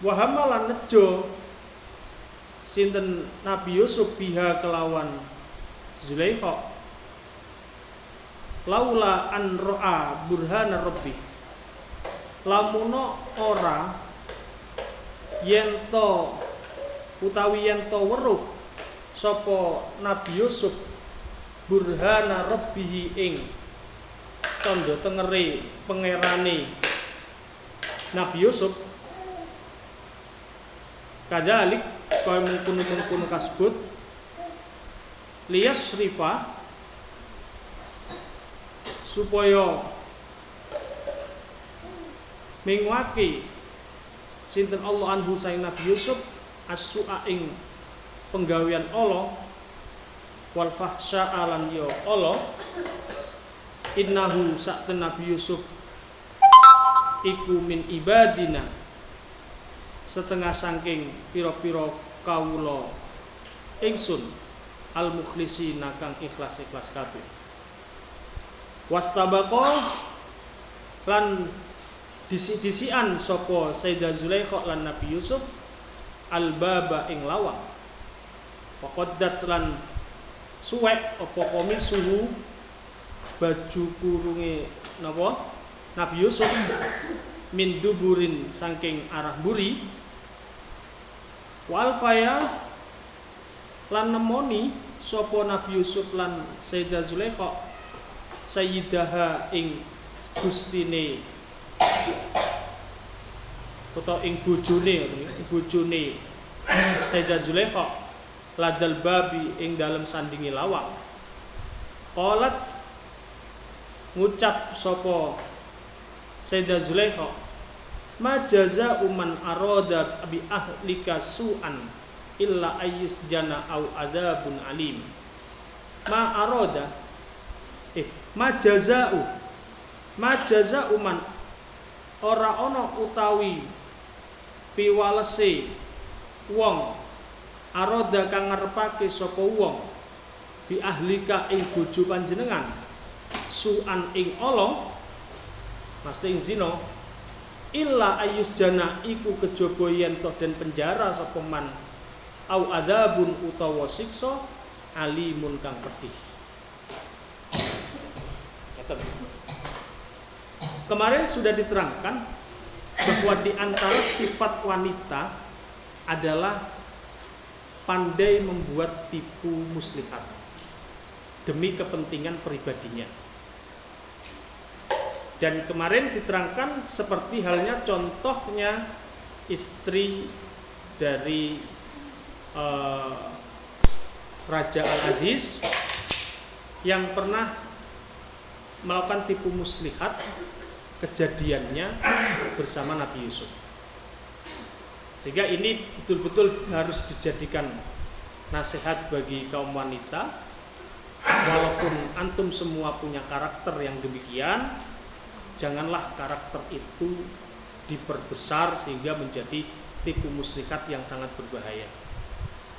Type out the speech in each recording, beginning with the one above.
Wa hamalan nejo sinten Nabi Yusuf biha kelawan Zulaikha laula an ra'a burhana rabbi, lamuno ora yento utawi yento weruh sapa Nabi Yusuf burhana rabbihi ing tandha tengere pangerane Nabi Yusuf, kadalik kaya mengkono-mengkono kasebut liyasrifa supaya mingwake sinten Allah anhu saing Nabi Yusuf as-su'a ing penggawean Allah wal fahsya'a lan ya Allah, innahu sa'ten Nabi Yusuf iku min ibadina setengah saking pira-pira kawula ingsun al mukhlisina kang ikhlas-ikhlas kabeh. Wastabaqa lan disi-disian sapa Sayyidah Zulaikha lan Nabi Yusuf al baba ing lawang. Faqaddat lan suwek apa komisuhu baju kurunge napa Nabi Yusuf min duburin saking arah buri, wal faya lan nemoni sapa Nabi Yusuf lan Sayyidah Zulaikha sayyidaha ing gustine utawa ing bojone Sayyidah Zulaikha ladal babi ing dalem sandingi lawang. Qalat ngucap sapa Sayyidah Zulaikha, ma jazaa'u man arada bi ahlika su'an illa ayyus jana au adzabun alim. Ma arada ma jazaa'u man ora ana utawi piwalese wong arada kang ngarepake sapa wong bi ahlika ing bojo panjenengan su'an ing ala mesti ing zina illa ayus jana iku kejaba yen to den penjara sapa man au adzabun utawa siksa alimun kang pedih. Kemarin sudah diterangkan bahwa di antara sifat wanita adalah pandai membuat tipu muslihat demi kepentingan pribadinya. Dan kemarin diterangkan seperti halnya contohnya istri dari Raja Al-Aziz yang pernah melakukan tipu muslihat, kejadiannya bersama Nabi Yusuf. Sehingga ini betul-betul harus dijadikan nasihat bagi kaum wanita. Walaupun antum semua punya karakter yang demikian, janganlah karakter itu diperbesar sehingga menjadi tipu muslihat yang sangat berbahaya.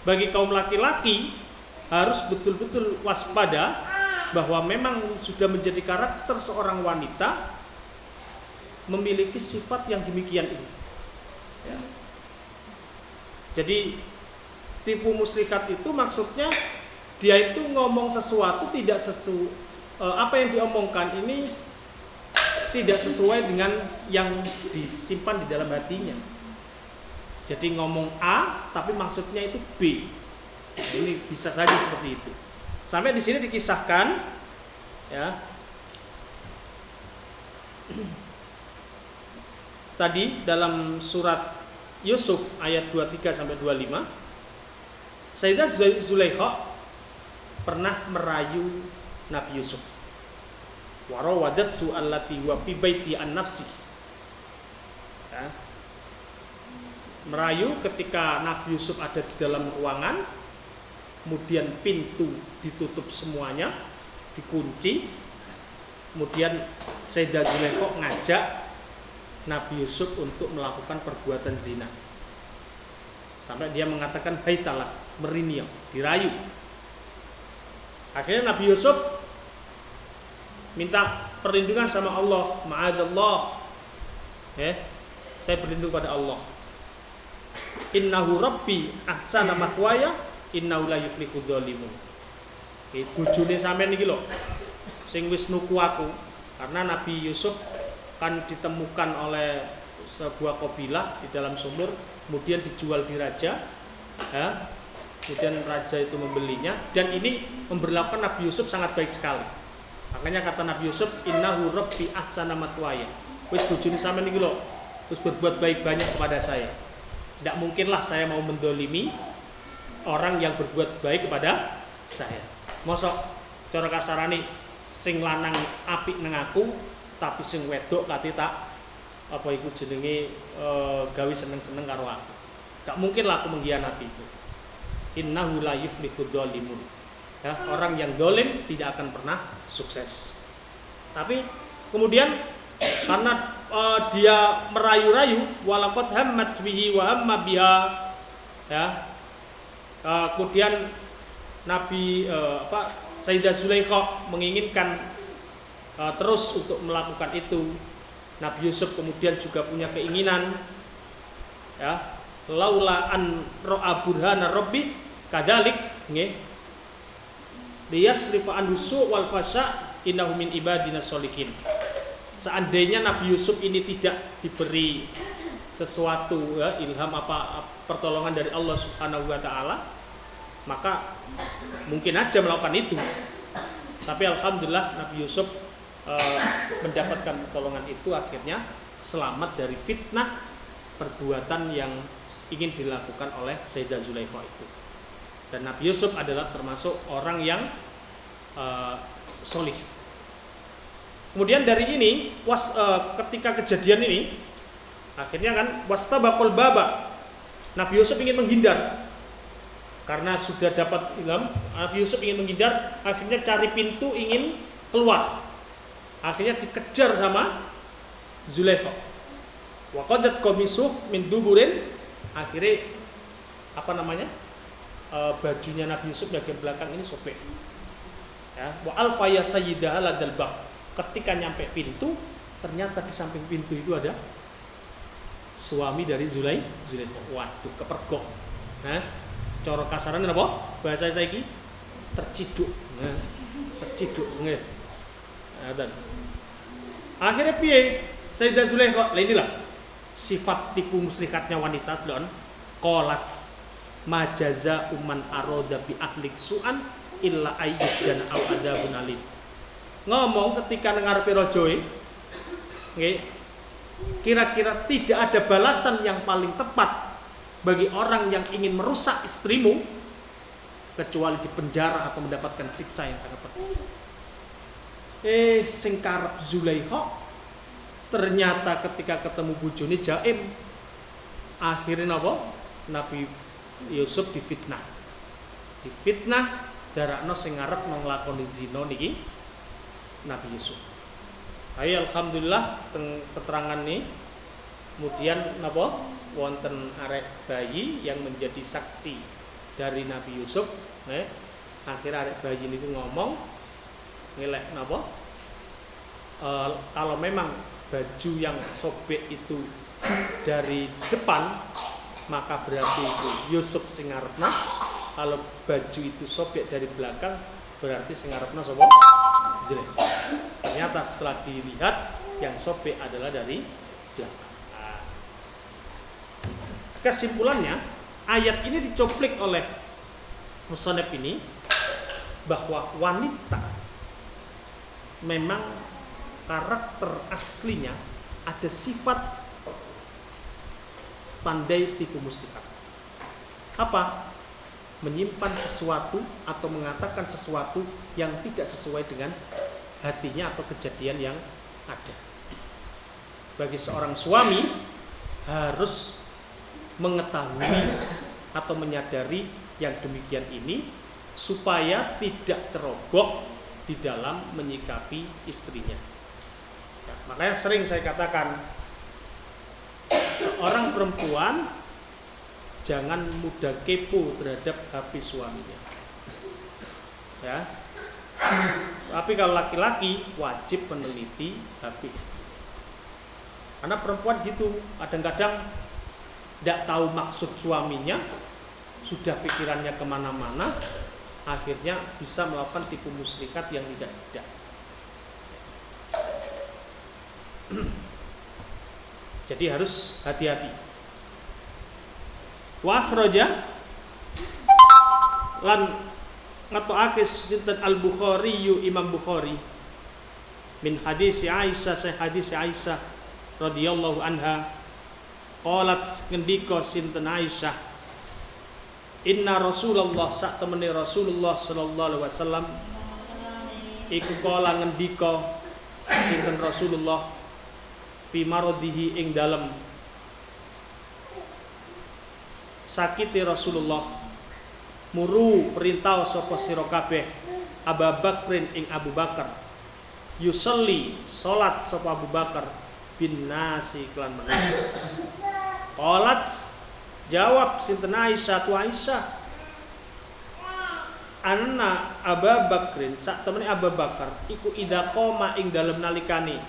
Bagi kaum laki-laki harus betul-betul waspada bahwa memang sudah menjadi karakter seorang wanita memiliki sifat yang demikian ini. Ya. Jadi tipu muslihat itu maksudnya dia itu ngomong sesuatu tidak apa yang diomongkan ini tidak sesuai dengan yang disimpan di dalam hatinya. Jadi ngomong A tapi maksudnya itu B. Nah, ini bisa saja seperti itu. Sampai di sini dikisahkan ya. Tadi dalam surat Yusuf ayat 23 sampai 25, Sayyidah Zulaikha pernah merayu Nabi Yusuf. Warawadatu allati wa fi baiti an-nafsi. Ya. Merayu ketika Nabi Yusuf ada di dalam ruangan, kemudian pintu ditutup semuanya, dikunci. Kemudian Sayyidah Zulaikha ngajak Nabi Yusuf untuk melakukan perbuatan zina. Sampai dia mengatakan haitalah, merinio, dirayu. Akhirnya Nabi Yusuf minta perlindungan sama Allah, ma'adallah. Saya berlindung pada Allah. innahu rabbi ahsana mathwaya innahu la yuflihudz dzalimun. Bojone sampean iki lho sing wis nuku aku, karena Nabi Yusuf kan ditemukan oleh sebuah kabilah di dalam sumur, kemudian dijual di raja, ya. Kemudian raja itu membelinya, dan ini memberlakukan Nabi Yusuf sangat baik sekali. Makanya kata Nabi Yusuf, innahu rabbi ahsana mathwaya. Wis bojone sampean iki lho, terus berbuat baik banyak kepada saya. Tidak mungkinlah saya mau mendolimi orang yang berbuat baik kepada saya. Mosok cara kasarane sing lanang apik nang aku, tapi sing wedok kate tak apa iku jenenge gawe seneng-seneng karo aku. Gak mungkin lah aku mengkhianati itu. Innahu la yuflihudz dzalimun. Ya, orang yang dolim tidak akan pernah sukses. Tapi kemudian karena dia merayu-rayu, walaqad hammat bihi wa hamma biha, ya. Kemudian Nabi Sayyidah Zulaikha menginginkan terus untuk melakukan itu. Nabi Yusuf kemudian juga punya keinginan, ya, laula an ra'a burhana rabbi kadzalik nggih liyasrifa an husu wal fasha innahu min ibadina sholihin. Seandainya Nabi Yusuf ini tidak diberi sesuatu, ya, ilham apa pertolongan dari Allah Subhanahu wa taala, maka mungkin aja melakukan itu. Tapi alhamdulillah Nabi Yusuf mendapatkan pertolongan itu, akhirnya selamat dari fitnah perbuatan yang ingin dilakukan oleh Sayyidah Zulaikha itu. Dan Nabi Yusuf adalah termasuk orang yang solih. Kemudian dari ini ketika kejadian ini, akhirnya kan wastabaqul baba, Nabi Yusuf ingin menghindar karena sudah dapat ilham. Nabi Yusuf ingin menghindar, akhirnya cari pintu ingin keluar. Akhirnya dikejar sama Zulaikha. Wa qadat qamisuh min duburin. Akhirnya bajunya Nabi Yusuf bagian belakang ini sobek. Ya, wa alfa ya sayyidah ladal bab. Ketika nyampe pintu, ternyata di samping pintu itu ada suami dari Zulaikha. Waduh, kepergok. Nah, cara kasaran apa? Bahasa saiki terciduk. Nah, terciduk nggih. Dan akhirnya piye? Sayyidah Zulaikha, lah inilah sifat tipu muslihatnya wanita don. Qalat majaza uman aroda bi ahlik su'an illa ayyus jana au adabun alim. Ngomong ketika ngarepe rajoe, nggih, kira-kira tidak ada balasan yang paling tepat bagi orang yang ingin merusak istrimu kecuali dipenjara atau mendapatkan siksa yang sangat pedih. Sing karep Zulaikha ternyata ketika ketemu bojone jaim, akhirnya napa? Nabi Yusuf difitnah darakno sing ngarep nglakoni zina niki Nabi Yusuf. Ayo alhamdulillah teng keterangan nih, kemudian napa wonten arek bayi yang menjadi saksi dari Nabi Yusuf. Akhirnya arek bayi niku ngomong ngelek napa? Kalau memang baju yang sobek itu dari depan, maka berarti itu Yusuf sing ngarepna. Kalau baju itu sobek dari belakang, berarti sing ngarepna sapa? Zulaikha. Ternyata setelah dilihat yang sobek adalah dari belakang. Kesimpulannya, ayat ini dicoplik oleh musannaf ini bahwa wanita memang karakter aslinya ada sifat pandai tipu muslihat. Apa? Menyimpan sesuatu atau mengatakan sesuatu yang tidak sesuai dengan hatinya atau kejadian yang ada. Bagi seorang suami harus mengetahui atau menyadari yang demikian ini supaya tidak ceroboh di dalam menyikapi istrinya. Ya, makanya sering saya katakan, seorang perempuan jangan mudah kepo terhadap HP suaminya. Ya. Tapi kalau laki-laki wajib meneliti HP istri. Karena perempuan gitu, kadang-kadang tidak tahu maksud suaminya, sudah pikirannya kemana-mana, akhirnya bisa melakukan tipu muslihat yang tidak. Jadi harus hati-hati. Wa akhraja lan ngatokake sinten Al-Bukhari Imam Bukhari min hadis Aisyah hadis Aisyah radhiyallahu anha qalat ngendika sinten Aisyah inna Rasulullah sak temene Rasulullah sallallahu alaihi wasallam iku kala ngendika sinten Rasulullah fi maradihi ing dalem sakite Rasulullah muru perintah sapa sira kabeh Abu Bakrin ing Abu Bakar yusalli salat sapa Abu Bakar bin nasi klan manusia. Qalat jawab sinten Aisyah tu Aisyah anna Abu Bakrin sak temene Abu Bakar iku idza qoma ing dalem nalikane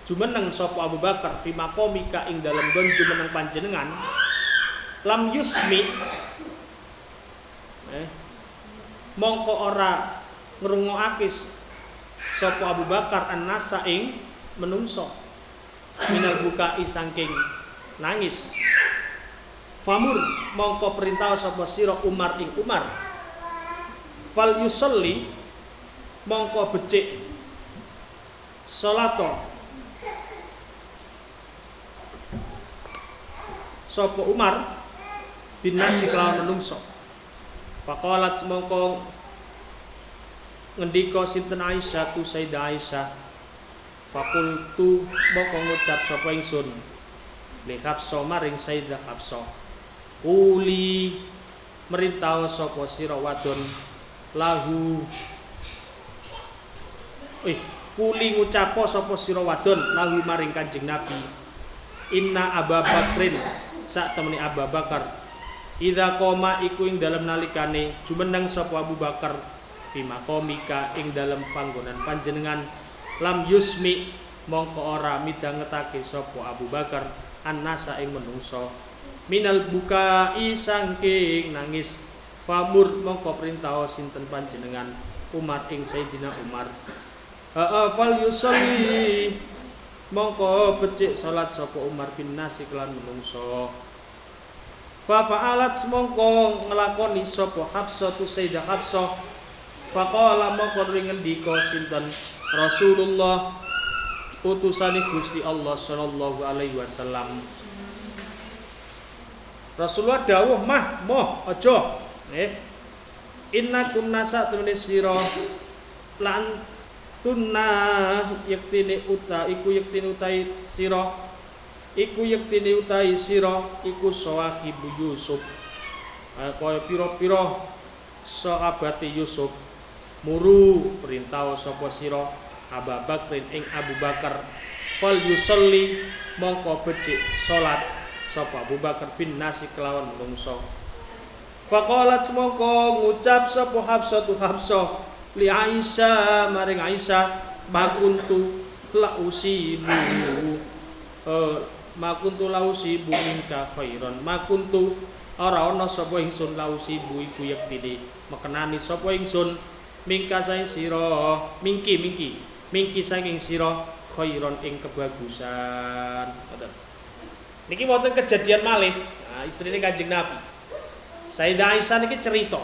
jumeneng sapa Abu Bakar fi maqamika ing dalem gon jumeneng panjenengan lam yusmi mongko ora ngrungokake sapa Abu Bakar an-nasa ing menungso minal bukai saking nangis famur mongko perintah sapa sira Umar ing Umar fal yusalli mongko becik salato sapa Umar bin nasi kelawan menungso. Faqalat mongko ngendika sinten Aisyah tu Sayyidah Aisyah. Fakultu mongko ngucap sapa ingsun li Hafsah maring Sayyidah Hafsah. Uli merintah sapa sira wadon lahu kuli ngucap sapa sira wadon lahu maring Kanjeng Nabi. Inna Abu Bakrin sak temeni Abu Bakar idza qoma iku ing dalem nalikane jumeneng sapa Abu Bakar fi maqamika ing dalem panggonan panjenengan lam yusmi mongko ora midhangetake sapa Abu Bakar annasa ing menungso minal bukai saking nangis famur mongko perintah sinten panjenengan Umar ing Sayyidina Umar fal yusalli mongko becik salat sapa Umar bin Nasi kelan menungso. Fa fa'alat mongko nglakoni sapa Hafsah tu Sayyidah Hafsah. Faqala mongko ngendika sinten Rasulullah utusane Gusti Allah sallallahu alaihi wasallam. Rasulullah dawuh moh aja. Innakum nasa temene sira lan tunna yektine utai sira iku sahibu Yusuf kaya pira-pira sahabate Yusuf muru perintah sapa sira Abu Bakrin ing Abu Bakar fal yusalli mongko becik salat sapa Abu Bakar bin Nasi kelawan menungso. Faqalat mongko ngucap sapa Hafsah li Aisyah maring Aisyah makuntu lausibu minka khairan makuntu ora ana sapa ingsun lausibu iku yektine mekenani sapa ingsun mingka saing sira mingki saking sira khairan ing kebagusan. Niki wonten kejadian malih istrine Kanjeng Nabi Sayyidah Aisyah niki cerita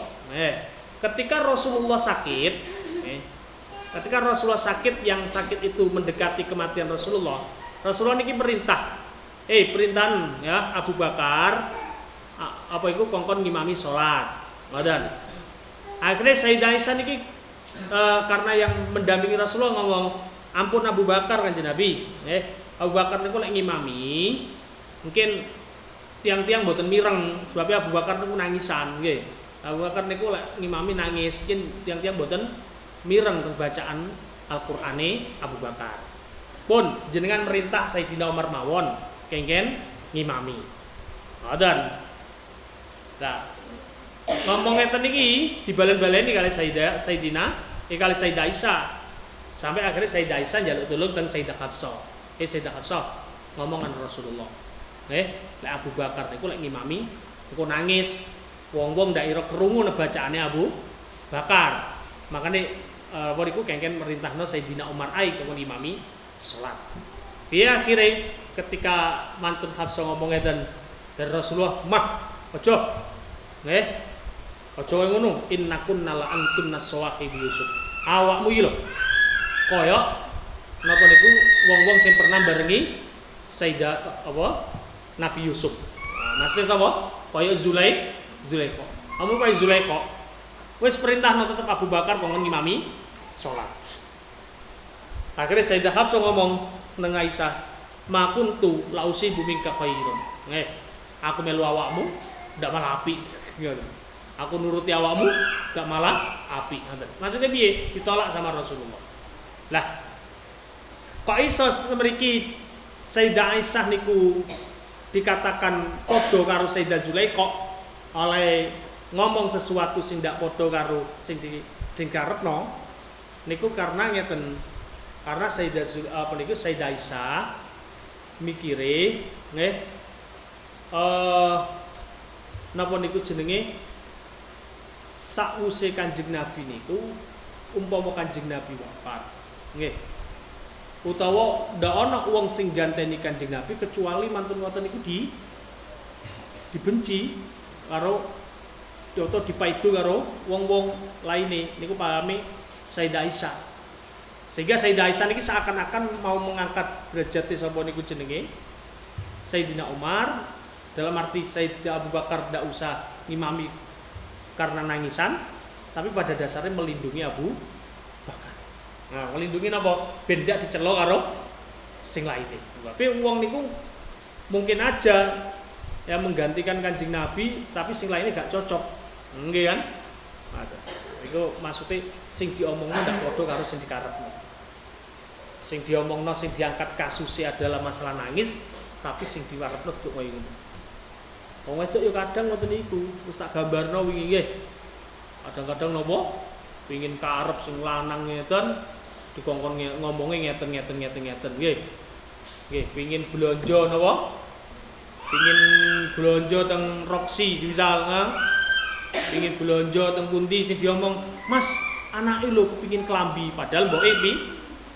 ketika Rasulullah sakit, yang sakit itu mendekati kematian Rasulullah niki perintahan ya Abu Bakar apa itu kongkon ngimami sholat. Ngoten. Akhirnya Sayyidah Aisyah niki karena yang mendampingi Rasulullah ngomong, "Ampun Abu Bakar Kanjeng Nabi." Abu Bakar niku lek ngimami, mungkin tiang-tiang mboten mireng sebabnya Abu Bakar niku nangisan nggih. Abu Bakar niku lek ngimami nangis, kin tiang-tiang mboten mireng teng bacaan Al-Qur'ane Abu Bakar. Pun jenengan merintah Sayyidina Umar mawon kengken ngimami. Ngoten. Nah, ngomong ngeten iki dibalen-baleni kali Sayyidah Aisyah. Sampai akhirnya Sayyidah Aisyah njaluk tulung teng Sayyidah Hafsah. Sayyidah Hafsah, ngomongan Rasulullah. Lek Abu Bakar niku lek ngimami niku nangis. Wong-wong daerah krungu bacaane Abu Bakar. Makane apa niku kengken merintahno Sayyidina Umar ai kanggo ngimami salat. Dia akhirnya ketika mantun Hafsah ngomong ngeten dari Rasulullah, "Mah, aja." Nggih. Aja ngono, innakunna la antunna sawahib Yusuf. Awakmu iki lho. Kaya napa niku wong-wong sing pernah barengi Sayyidah apa? Nabi Yusuf. Nah, maksudnya sapa? Kaya Zulaikha. Kamu kaya Zulaikha. Wis perintahno tetep Abu Bakar kanggo ngimami salat. Akhirnya Sayyidah Hafsah ngomong nang Aisyah, "Ma kuntu la usibu minka khairan." Nggih, aku melu awakmu ndak malah apik. Ngono. Aku nuruti awakmu ndak malah apik. Maksudnya piye? Ditolak sama Rasulullah. Lah, kok iso mriki Sayyidah Aisyah niku dikatakan padha karo Sayyidah Zulaikha oleh ngomong sesuatu sing ndak padha karo sing dikarepno niku karena ngeten. Karena Sayyidah Aisyah mikire nggih napa niku jenenge sakwise Kanjeng Nabi niku umpama Kanjeng Nabi wafat nggih utawa ndak ana wong sing ganteni Kanjeng Nabi kecuali mantun ngoten niku dibenci karo atau dipaidu karo wong-wong laine niku pahami Sayyidah Aisyah. Sehingga Sayyidah Aisyah niki seakan-akan mau mengangkat derajate sapa niku jenenge Sayyidina Umar, dalam arti Sayyidina Abu Bakar ndak usah ngimami karena nangisan, tapi pada dasarnya melindungi Abu Bakar. Nah, melindungi napa? Ben ndak dicelok karo sing lainnya. Tapi wong niku mungkin aja ya menggantikan Kanjeng Nabi, tapi sing lainnya gak cocok. Nggih kan? Nah, iku maksudnya sing diomongno ndak padha karo sing dikarepno. Sing diomongno sing diangkat kasusnya adalah masalah nangis, tapi sing diwarepno kok koyo ngono. Wong wedok yo kadang ngoten niku, wis tak gambarno wingi nggih. Kadang-kadang napa? Pengin karep sing lanang ngeten, dikongkon ngomongnya ngeten nggih. Nggih, pengin blonjo napa? Pengin blonjo teng Roxy misal, pengin blonjo teng pundi sing diomong, "Mas, anake lho kepengin klambi." Padahal mboke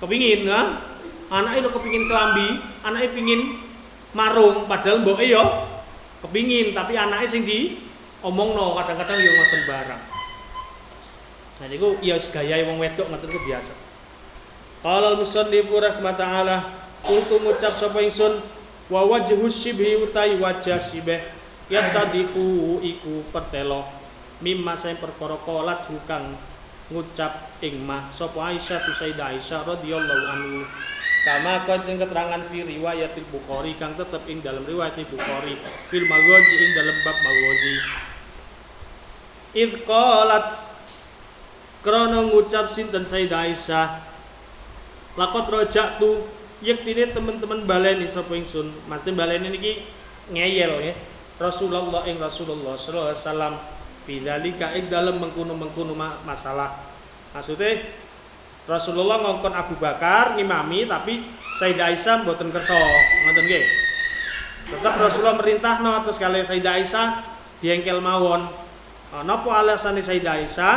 kepingin anake lho kepingin klambi, anake pengin marung, padahal mboke yo kepingin, tapi anake sing diomongno kadang-kadang yo ngoten barang. Nah niku ya gayahe wong wedok ngoten ku biasa. Qala al-musannif rahimahullah, kultu ngucap sapa ingsun wa wajhu shibhi utai wajah shibeh yatadiku iku pertelo mimma sing perkara kolat hukang ngucap ing mah sapa Aisyah tu Sayyidah Aisyah radhiyallahu anhu kama kanjeng keterangan fi riwayat Bukhari kang tetep ing dalam riwayat Bukhari fil maghazi ing dalam bab maghazi id qalat krana ngucap sinten Sayyidah Aisyah laqad raja'tu yektine teman-teman baleni sapa ingsun mesti baleni niki ngeyel ya Rasulullah ing Rasulullah sallallahu alaihi wasallam bidzalika ing dalem mengkono-mengkono masalah. Maksudnya Rasulullah ngongkon Abu Bakar ngimami tapi Sayyidah Aisyah mboten kersa. Ngoten nggih. Tetap Rasulullah merintahno terus kali Sayyidah Aisyah diengkel mawon. Napa alasane Sayyidah Aisyah?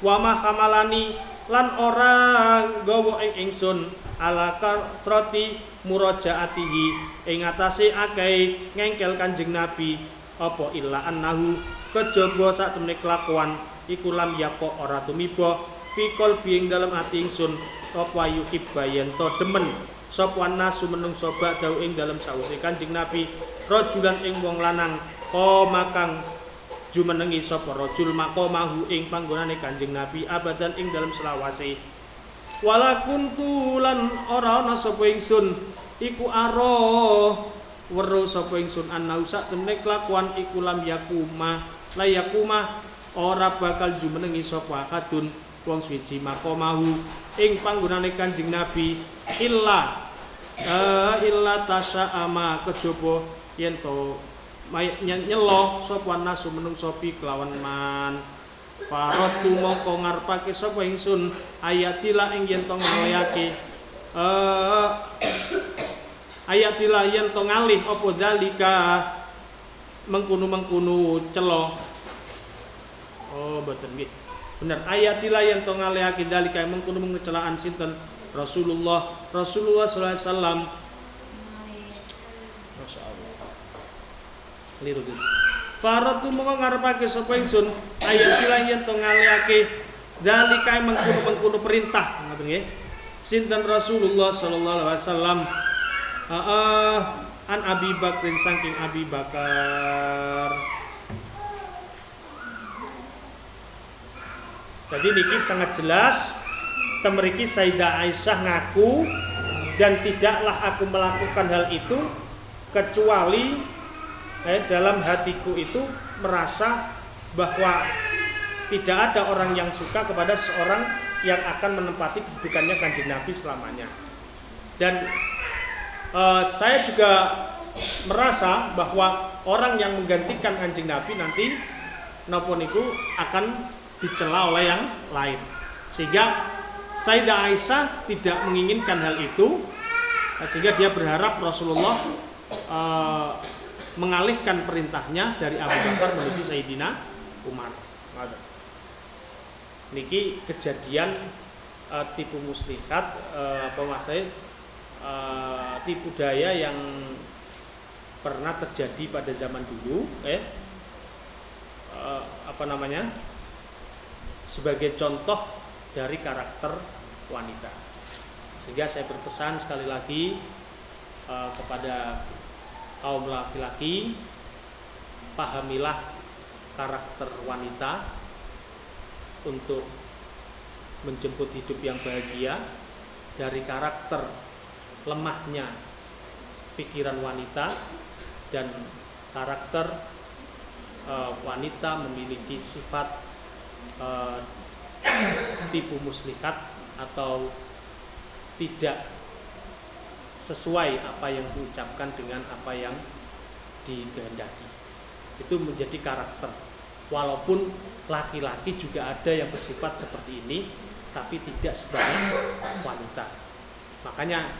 Wa ma hamalani lan ora gawa ing ingsun ala kasrati murajaatihi ing atase akeh ngengkel Kanjeng Nabi apa illa annahu kejaba sak temene kelakuan iku lam yaqo ora tumiba fi qalbi ing dalem ati ingsun apa yuhibba yen to demen sapa nasu menungso badau ing dalem sause Kanjeng Nabi rajulan ing wong lanang makang jumenengi sapa rajul maqamahu ing panggonane Kanjeng Nabi abadan ing dalem selawase wala kuntu lan ora ana sapa ingsun iku aro weruh sapa ingsun ana sak temene kelakuan iku lam yakuma layakuma ora bakal jumenengi sapa kadun wong suci maqamahu ing panggonane Kanjeng Nabi illa tasa'ama kejaba yen to nyelo sapa nasu menungso pi kelawan man faratu mongko ngarepake sapa ingsun ayatila ing yen to ngoyake ayatilah yen to ngalih apa dalika mengkunu celo. Oh mboten nggih. Bener ayatilah yen to ngalihake dalika mengkunu celaan sinten Rasulullah sallallahu alaihi wasallam. Masyaallah. Keliru gitu. Faratu mongko ngarepake sapa ingsun ayatilah yen to ngalihake dalika mengkunu perintah ngoten nggih. Sinten Rasulullah sallallahu alaihi wasallam. An Abi Bakrin saking Abi Bakar. Jadi niki sangat jelas temeriki Sayyidah Aisyah ngaku dan tidaklah aku melakukan hal itu kecuali dalam hatiku itu merasa bahwa tidak ada orang yang suka kepada seorang yang akan menempati kedudukannya Kanjeng Nabi selamanya. Dan saya juga merasa bahwa orang yang menggantikan Kanjeng Nabi nanti napa niku akan dicela oleh yang lain. Sehingga Sayyidah Aisyah tidak menginginkan hal itu, sehingga dia berharap Rasulullah mengalihkan perintahnya dari Abu Bakar menuju Sayyidina Umar. Niki kejadian tipu muslihat apa maksudnya tipu daya yang pernah terjadi pada zaman dulu sebagai contoh dari karakter wanita. Sehingga saya berpesan sekali lagi kepada kaum laki-laki, pahamilah karakter wanita untuk menjemput hidup yang bahagia dari karakter lemahnya pikiran wanita dan karakter wanita memiliki sifat tipu muslihat atau tidak sesuai apa yang diucapkan dengan apa yang dikehendaki. Itu menjadi karakter. Walaupun laki-laki juga ada yang bersifat seperti ini, tapi tidak sebanyak wanita. Makanya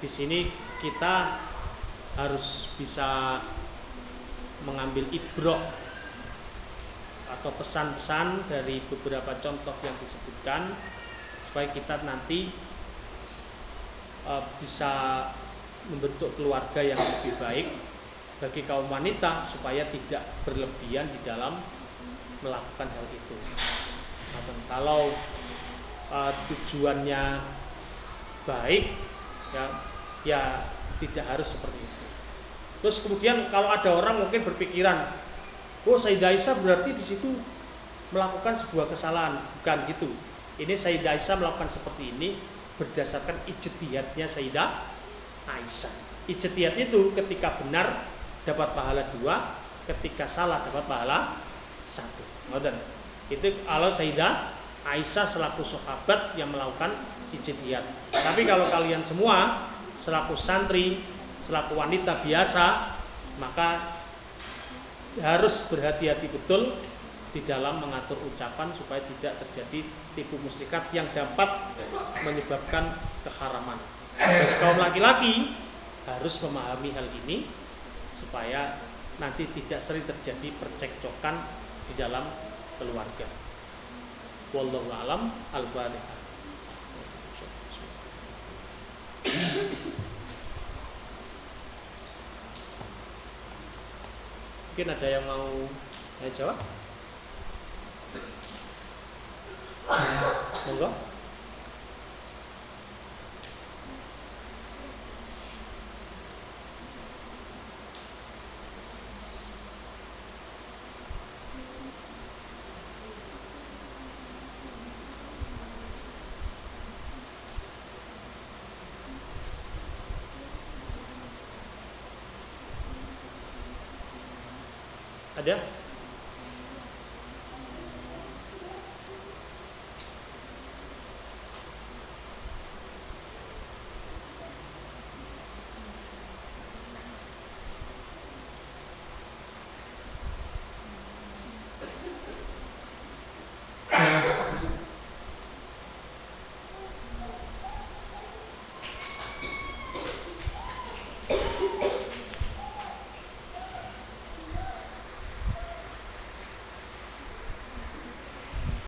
di sini kita harus bisa mengambil ibrah atau pesan-pesan dari beberapa contoh yang disebutkan supaya kita nanti bisa membentuk keluarga yang lebih baik bagi kaum wanita supaya tidak berlebihan di dalam melakukan hal itu. Nah, kalau tujuannya baik ya tidak harus seperti itu. Terus kemudian kalau ada orang mungkin berpikiran, oh Sayyidah Aisyah berarti di situ melakukan sebuah kesalahan. Bukan gitu. Ini Sayyidah Aisyah melakukan seperti ini berdasarkan ijtihadnya Sayyidah Aisyah. Ijtihad itu ketika benar dapat pahala 2, ketika salah dapat pahala 1. Itu kalau Sayyidah Aisyah selaku sahabat yang melakukan ijtihad. Tapi kalau kalian semua selaku santri, selaku wanita biasa, maka harus berhati-hati betul di dalam mengatur ucapan supaya tidak terjadi tipu muslihat yang dapat menyebabkan keharaman. Bagi kaum laki-laki harus memahami hal ini supaya nanti tidak sering terjadi percekcokan di dalam keluarga. Wallahu a'lam. Al-Fatihah. Mungkin ada yang mau jawab? Monggo. Ada?